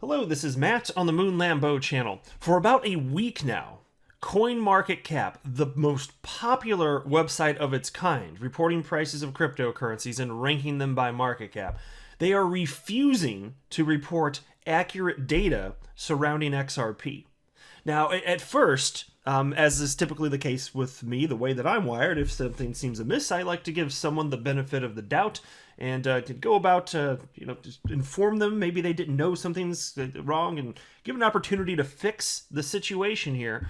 Hello, this is Matt on the Moon Lambeau channel. For about a week now, CoinMarketCap, the most popular website of its kind, reporting prices of cryptocurrencies and ranking them by market cap, they are refusing to report accurate data surrounding XRP. Now, at first, as is typically the case with me, the way that I'm wired, if something seems amiss, I like to give someone the benefit of the doubt and to go about, just inform them. Maybe they didn't know something's wrong and give an opportunity to fix the situation here.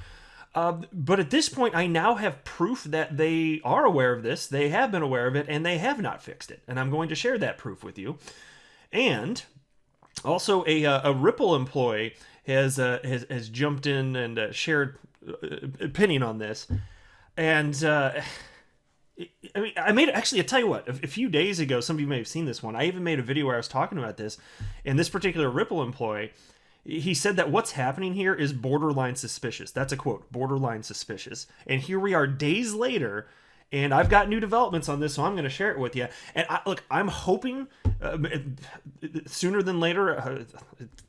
But at this point, I now have proof that they are aware of this, they have been aware of it, and they have not fixed it. And I'm going to share that proof with you. And also, a Ripple employee has jumped in and shared opinion on this. And I made actually. I tell you what. A few days ago, some of you may have seen this one. I even made a video where I was talking about this. And this particular Ripple employee, he said that what's happening here is borderline suspicious. That's a quote, borderline suspicious. And here we are days later, and I've got new developments on this, so I'm going to share it with you. And I'm hoping sooner than later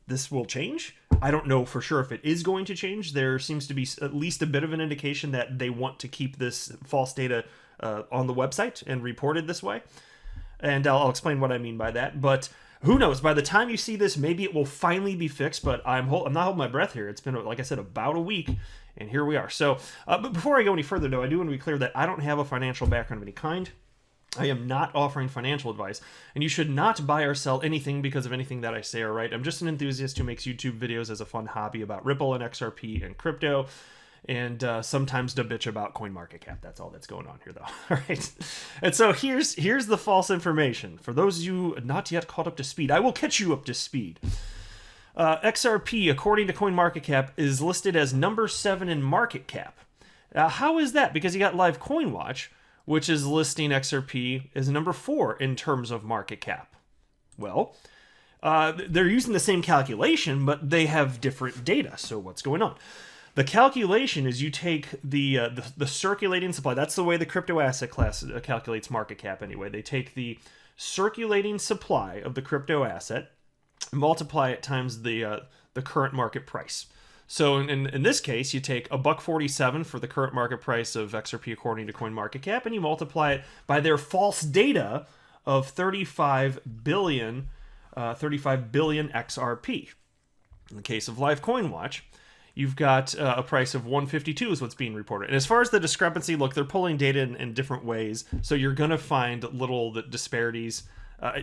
this will change. I don't know for sure if it is going to change. There seems to be at least a bit of an indication that they want to keep this false data on the website and reported this way. And I'll explain what I mean by that. But who knows? By the time you see this, maybe it will finally be fixed. But I'm not holding my breath here. It's been, like I said, about a week. And here we are. So, but before I go any further, though, I do want to be clear that I don't have a financial background of any kind. I am not offering financial advice, and you should not buy or sell anything because of anything that I say or write. I'm just an enthusiast who makes YouTube videos as a fun hobby about Ripple and XRP and crypto, and sometimes to bitch about CoinMarketCap. That's all that's going on here, though. All right. And so here's the false information. For those of you not yet caught up to speed, I will catch you up to speed. XRP, according to CoinMarketCap, is listed as number 7 in market cap. How is that? Because you got Live CoinWatch, which is listing XRP as number 4 in terms of market cap. Well, they're using the same calculation, but they have different data. So what's going on? The calculation is you take the circulating supply. That's the way the crypto asset class calculates market cap anyway. They take the circulating supply of the crypto asset, multiply it times the current market price. So in this case, you take $1.47 for the current market price of XRP according to CoinMarketCap, and you multiply it by their false data of 35 billion XRP. In the case of Live CoinWatch, you've got a price of 152 is what's being reported. And as far as the discrepancy, look, they're pulling data in different ways, so you're going to find little disparities.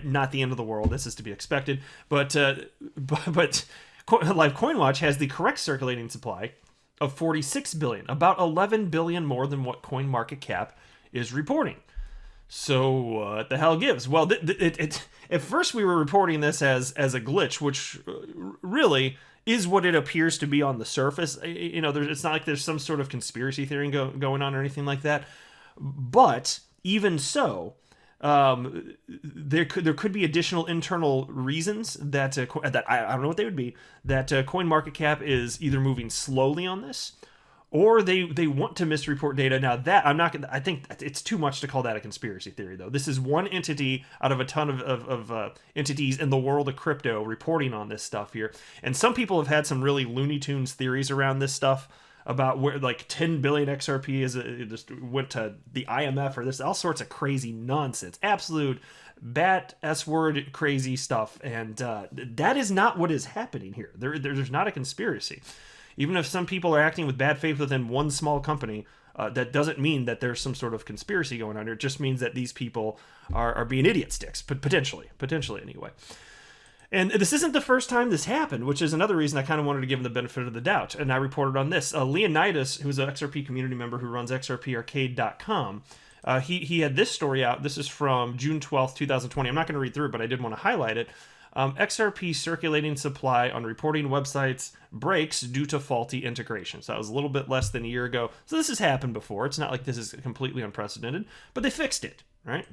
Not the end of the world. This is to be expected. But Live CoinWatch has the correct circulating supply of 46 billion, about 11 billion more than what CoinMarketCap is reporting. So what the hell gives? Well, at first we were reporting this as a glitch, which really is what it appears to be on the surface. It's not like there's some sort of conspiracy theory going on or anything like that. But even so, there could be additional internal reasons that I don't know what they would be, that CoinMarketCap is either moving slowly on this, or they want to misreport data. Now that I think it's too much to call that a conspiracy theory, though. This is one entity out of a ton of entities in the world of crypto reporting on this stuff here, and some people have had some really Looney Tunes theories around this stuff, about where like 10 billion XRP it just went to the IMF, or this all sorts of crazy nonsense, absolute bat S-word crazy stuff, and that is not what is happening here. There's not a conspiracy. Even if some people are acting with bad faith within one small company, that doesn't mean that there's some sort of conspiracy going on here. It just means that these people are being idiot sticks, potentially anyway. And this isn't the first time this happened, which is another reason I kind of wanted to give him the benefit of the doubt. And I reported on this. Leonidas, who's an XRP community member who runs XRParcade.com, he had this story out. This is from June 12th, 2020. I'm not going to read through it, but I did want to highlight it. XRP circulating supply on reporting websites breaks due to faulty integration. So that was a little bit less than a year ago. So this has happened before. It's not like this is completely unprecedented, but they fixed it, right?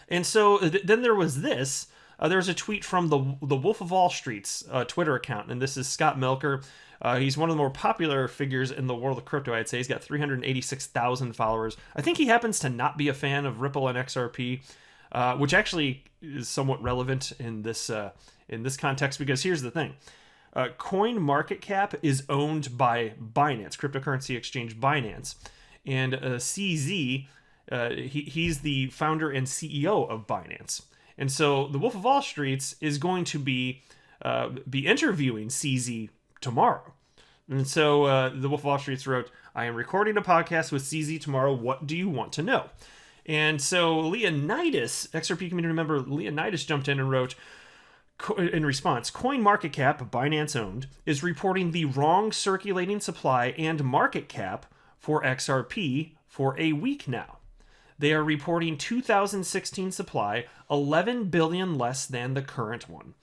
And so then there was this. There's a tweet from the Wolf of Wall Street's Twitter account, and this is Scott Melker. He's one of the more popular figures in the world of crypto, I'd say. He's got 386,000 followers. I think he happens to not be a fan of Ripple and XRP, which actually is somewhat relevant in this in this context because here's the thing. CoinMarketCap is owned by Binance, cryptocurrency exchange Binance. And CZ, he's the founder and CEO of Binance. And so the Wolf of Wall Street is going to be interviewing CZ tomorrow. And so the Wolf of Wall Street wrote, I am recording a podcast with CZ tomorrow. What do you want to know? And so Leonidas, XRP community member Leonidas jumped in and wrote, in response, CoinMarketCap, Binance owned, is reporting the wrong circulating supply and market cap for XRP for a week now. They are reporting 2016 supply 11 billion less than the current one.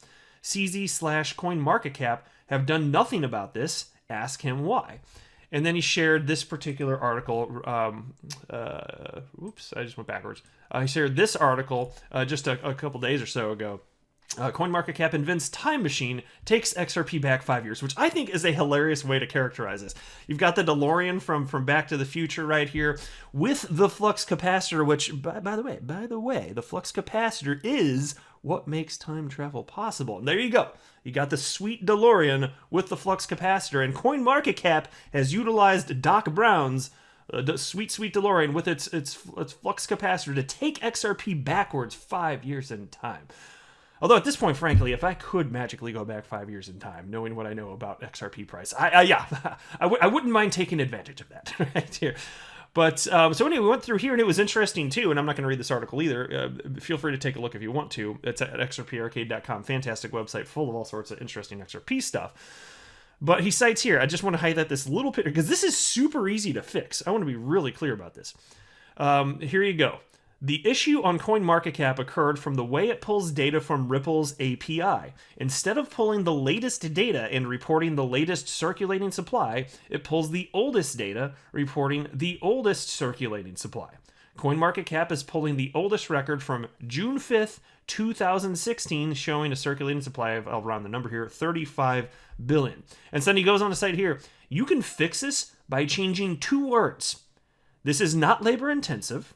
CZ/CoinMarketCap have done nothing about this. Ask him why. And then he shared this particular article. Oops, I just went backwards. He shared this article just a couple days or so ago. CoinMarketCap invents time machine, takes XRP back 5 years, which I think is a hilarious way to characterize this. You've got the DeLorean from Back to the Future right here with the flux capacitor, which, by the way, the flux capacitor is what makes time travel possible. And there you go. You got the sweet DeLorean with the flux capacitor, and CoinMarketCap has utilized Doc Brown's sweet DeLorean with its flux capacitor to take XRP backwards 5 years in time. Although at this point, frankly, if I could magically go back 5 years in time, knowing what I know about XRP price, I wouldn't mind taking advantage of that right here. But so anyway, we went through here, and it was interesting too. And I'm not going to read this article either. Feel free to take a look if you want to. It's at xrparcade.com. Fantastic website full of all sorts of interesting XRP stuff. But he cites here, I just want to highlight this little picture because this is super easy to fix. I want to be really clear about this. Here you go. The issue on CoinMarketCap occurred from the way it pulls data from Ripple's API. Instead of pulling the latest data and reporting the latest circulating supply, it pulls the oldest data, reporting the oldest circulating supply. CoinMarketCap is pulling the oldest record from June 5th, 2016, showing a circulating supply of, I'll round the number here, 35 billion. And so then he goes on to cite here, you can fix this by changing 2 words. This is not labor intensive.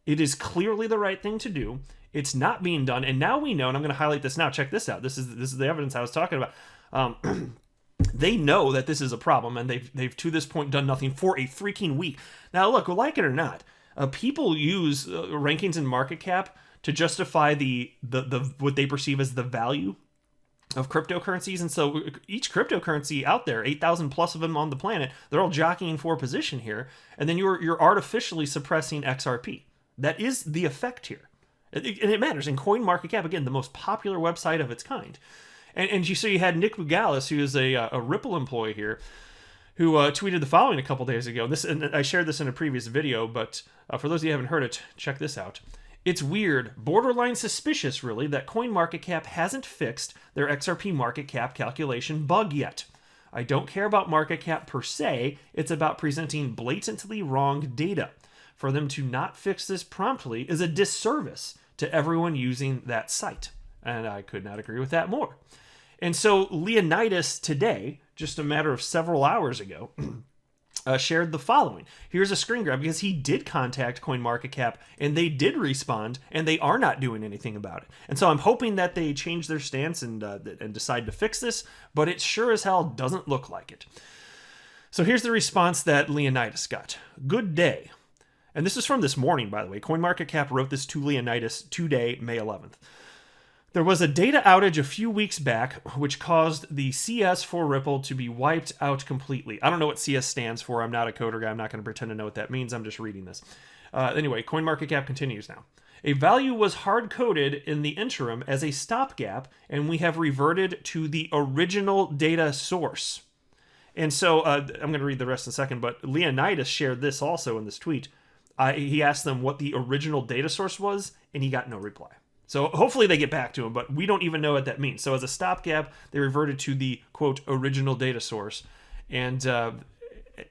It is clearly the right thing to do. It's not being done. And now we know, and I'm going to highlight this now. Check this out. This is the evidence I was talking about. They know that this is a problem, and they've to this point done nothing for a freaking week. Now, look, like it or not, people use rankings in market cap to justify the what they perceive as the value of cryptocurrencies. And so each cryptocurrency out there, 8,000 plus of them on the planet, they're all jockeying for position here. And then you're artificially suppressing XRP. That is the effect here. And it matters. In CoinMarketCap, again, the most popular website of its kind. And you had Nick Bugalis, who is a Ripple employee here, who tweeted the following a couple days ago. And I shared this in a previous video, but for those of you who haven't heard it, check this out. It's weird, borderline suspicious, really, that CoinMarketCap hasn't fixed their XRP market cap calculation bug yet. I don't care about market cap per se. It's about presenting blatantly wrong data. For them to not fix this promptly is a disservice to everyone using that site. And I could not agree with that more. And so Leonidas today, just a matter of several hours ago, shared the following. Here's a screen grab because he did contact CoinMarketCap and they did respond and they are not doing anything about it. And so I'm hoping that they change their stance and decide to fix this, but it sure as hell doesn't look like it. So here's the response that Leonidas got. Good day. And this is from this morning, by the way. CoinMarketCap wrote this to Leonidas today, May 11th. There was a data outage a few weeks back, which caused the CS for Ripple to be wiped out completely. I don't know what CS stands for. I'm not a coder guy. I'm not going to pretend to know what that means. I'm just reading this. Anyway, CoinMarketCap continues now. A value was hard-coded in the interim as a stopgap, and we have reverted to the original data source. And so I'm going to read the rest in a second, but Leonidas shared this also in this tweet. He asked them what the original data source was, and he got no reply. So hopefully they get back to him, but we don't even know what that means. So as a stopgap, they reverted to the, quote, original data source, and then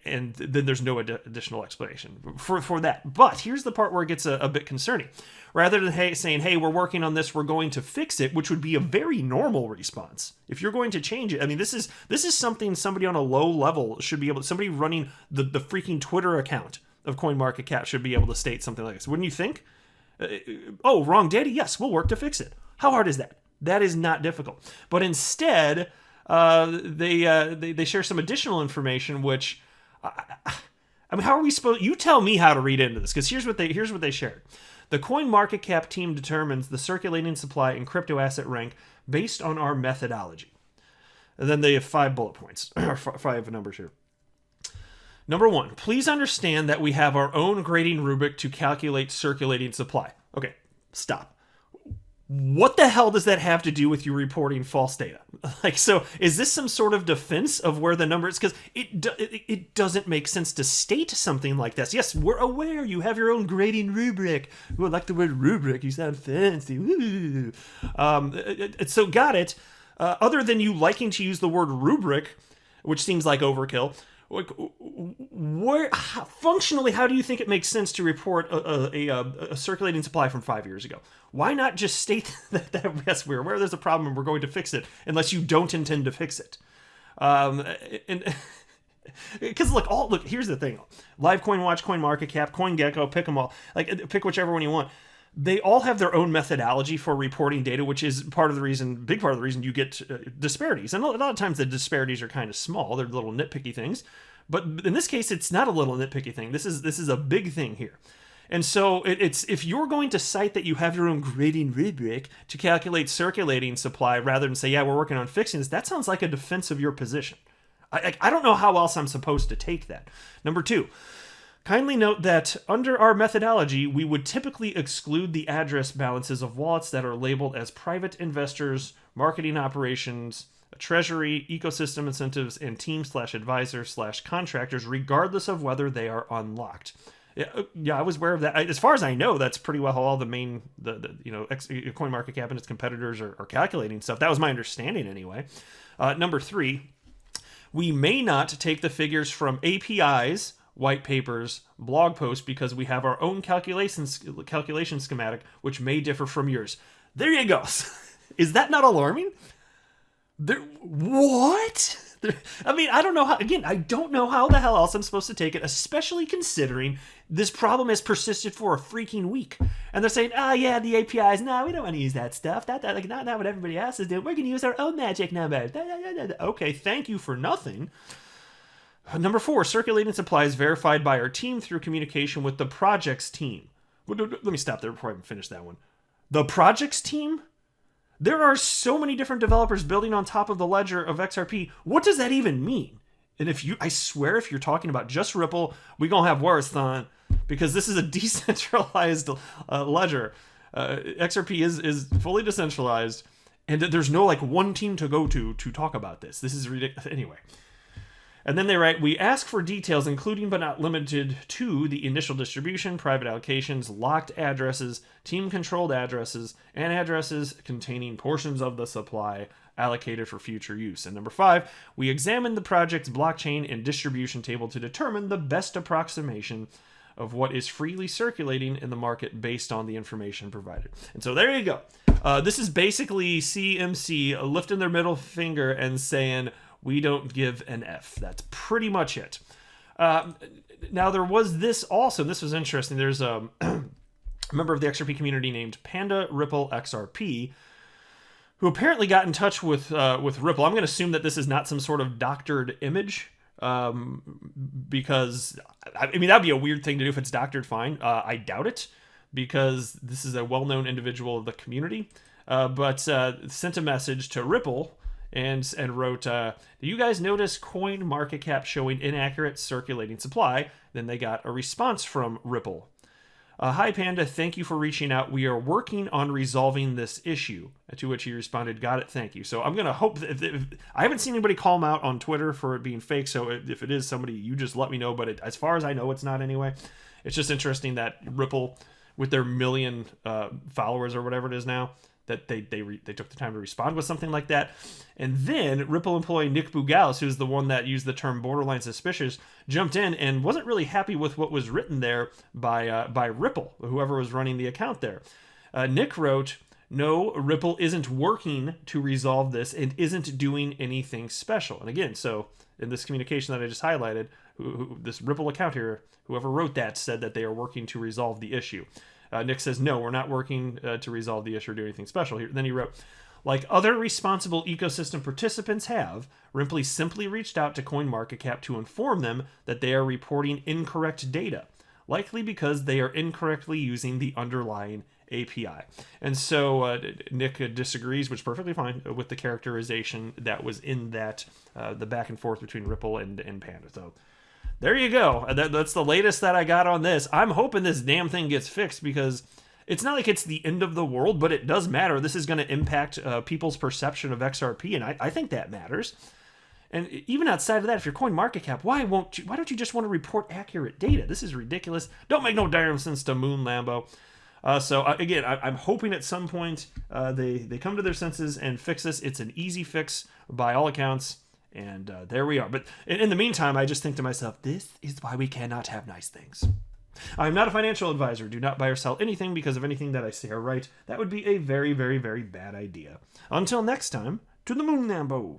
there's no additional explanation for that. But here's the part where it gets a bit concerning. Rather than saying, hey, we're working on this, we're going to fix it, which would be a very normal response. If you're going to change it, I mean, this is something somebody on a low level should be able to, somebody running the freaking Twitter account of CoinMarketCap should be able to state something like this. Wouldn't you think? Oh, wrong data? Yes, we'll work to fix it. How hard is that? That is not difficult. But instead, they share some additional information, which I mean, how are we supposed? You tell me how to read into this, because here's what they shared. The CoinMarketCap team determines the circulating supply and crypto asset rank based on our methodology. And then they have 5 bullet points, or 5 numbers here. Number 1, please understand that we have our own grading rubric to calculate circulating supply. Okay, stop. What the hell does that have to do with you reporting false data? Like, so is this some sort of defense of where the number is? Because it doesn't make sense to state something like this. Yes, we're aware you have your own grading rubric. Ooh, I like the word rubric. You sound fancy. Ooh. So got it. Other than you liking to use the word rubric, which seems like overkill, functionally, how do you think it makes sense to report a circulating supply from 5 years ago? Why not just state that yes, we're aware there's a problem and we're going to fix it, unless you don't intend to fix it? Because look, here's the thing: Live CoinWatch, CoinMarketCap, CoinGecko, pick them all. Like, pick whichever one you want. They all have their own methodology for reporting data, which is big part of the reason you get disparities. And a lot of times the disparities are kind of small; they're little nitpicky things. But in this case, it's not a little nitpicky thing. This is a big thing here. And so it's if you're going to cite that you have your own grading rubric to calculate circulating supply rather than say, yeah, we're working on fixing this, that sounds like a defense of your position. I don't know how else I'm supposed to take that. Number 2, kindly note that under our methodology, we would typically exclude the address balances of wallets that are labeled as private investors, marketing operations, treasury, ecosystem incentives, and team/advisor/contractors, regardless of whether they are unlocked. Yeah, I was aware of that. As far as I know, that's pretty well how all the main, CoinMarketCap and its competitors are calculating stuff. That was my understanding anyway. Number 3, we may not take the figures from APIs, white papers, blog posts, because we have our own calculation schematic, which may differ from yours. There you go. Is that not alarming? What? I mean, I don't know how, again, I don't know how the hell else I'm supposed to take it, especially considering this problem has persisted for a freaking week. And they're saying, oh yeah, the APIs, no, we don't want to use that stuff. Not what everybody else is doing. We're going to use our own magic numbers. Okay, thank you for nothing. Number 4, circulating supply is verified by our team through communication with the project's team. Let me stop there before I even finish that one. The project's team? There are so many different developers building on top of the ledger of XRP. What does that even mean? And I swear, if you're talking about just Ripple, we're going to have worse than, because this is a decentralized ledger. XRP is fully decentralized, and there's no one team to go to talk about this. This is ridiculous. Anyway. And then they write, we ask for details, including but not limited to the initial distribution, private allocations, locked addresses, team-controlled addresses, and addresses containing portions of the supply allocated for future use. And number 5, we examine the project's blockchain and distribution table to determine the best approximation of what is freely circulating in the market based on the information provided. And so there you go. This is basically CMC lifting their middle finger and saying, we don't give an F. That's pretty much it. Now, there was this also. This was interesting. There's a member of the XRP community named Panda Ripple XRP, who apparently got in touch with Ripple. I'm going to assume that this is not some sort of doctored image, because, I mean, that'd be a weird thing to do if it's doctored, fine. I doubt it, because this is a well-known individual of the community, but sent a message to Ripple and wrote, do you guys notice CoinMarketCap showing inaccurate circulating supply? Then they got a response from Ripple. Hi, Panda. Thank you for reaching out. We are working on resolving this issue. To which he responded, got it, thank you. So I'm going to hope that if I haven't seen anybody call him out on Twitter for it being fake, so if it is somebody, you just let me know. But as far as I know, it's not anyway. It's just interesting that Ripple, with their million followers or whatever it is now, that they took the time to respond with something like that. And then Ripple employee Nick Bougalis, who's the one that used the term borderline suspicious, jumped in and wasn't really happy with what was written there by Ripple, whoever was running the account there. Nick wrote, no, Ripple isn't working to resolve this and isn't doing anything special. And again, so in this communication that I just highlighted, this Ripple account here, whoever wrote that said that they are working to resolve the issue. Nick says, no, we're not working to resolve the issue or do anything special here. Then he wrote, Like other responsible ecosystem participants have, Ripley simply reached out to CoinMarketCap to inform them that they are reporting incorrect data, likely because they are incorrectly using the underlying API. And so Nick disagrees, which is perfectly fine, with the characterization that was in that, the back and forth between Ripple and Panda. So there you go. That's the latest that I got on this. I'm hoping this damn thing gets fixed, because it's not like it's the end of the world, but it does matter. This is going to impact people's perception of XRP, and I think that matters. And even outside of that, if you're CoinMarketCap, why don't you just want to report accurate data? This is ridiculous. Don't make no damn sense to Moon Lambo. Again, I'm hoping at some point they come to their senses and fix this. It's an easy fix by all accounts, and there we are. But in the meantime, I just think to myself, this is why we cannot have nice things. I'm not a financial advisor. Do not buy or sell anything because of anything that I say or write. That would be a very, very, very bad idea. Until next time, to the Moon Lambo.